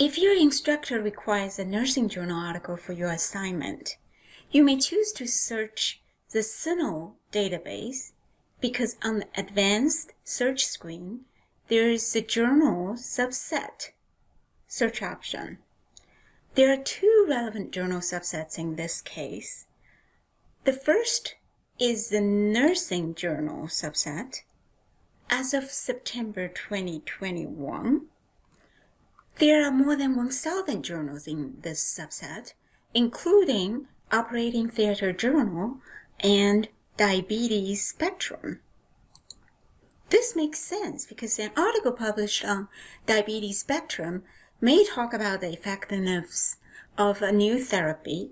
If your instructor requires a nursing journal article for your assignment, you may choose to search the CINAHL database because on the advanced search screen, there is the journal subset search option. There are two relevant journal subsets in this case. The first is the nursing journal subset. As of September 2021, there are more than 1,000 journals in this subset, including Operating Theater Journal and Diabetes Spectrum. This makes sense because an article published on Diabetes Spectrum may talk about the effectiveness of a new therapy.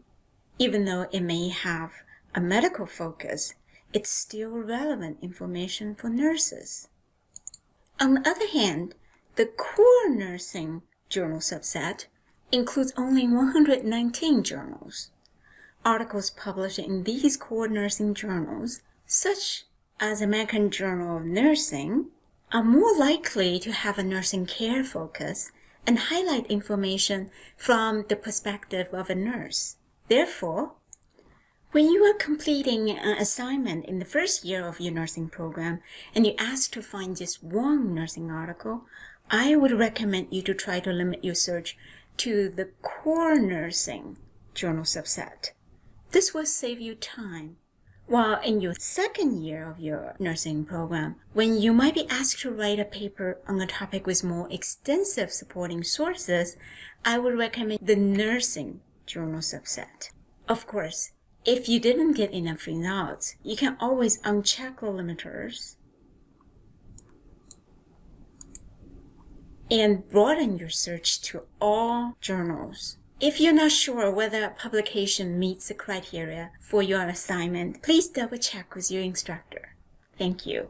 Even though it may have a medical focus, it's still relevant information for nurses. On the other hand, the core nursing journal subset includes only 119 journals. Articles published in these core nursing journals, such as American Journal of Nursing, are more likely to have a nursing care focus and highlight information from the perspective of a nurse. Therefore, when you are completing an assignment in the first year of your nursing program and you're asked to find just one nursing article, I would recommend you to try to limit your search to the core nursing journal subset. This will save you time. While in your second year of your nursing program, when you might be asked to write a paper on a topic with more extensive supporting sources, I would recommend the nursing journal subset. Of course, if you didn't get enough results, you can always uncheck the limiters and broaden your search to all journals. If you're not sure whether a publication meets the criteria for your assignment, please double check with your instructor. Thank you.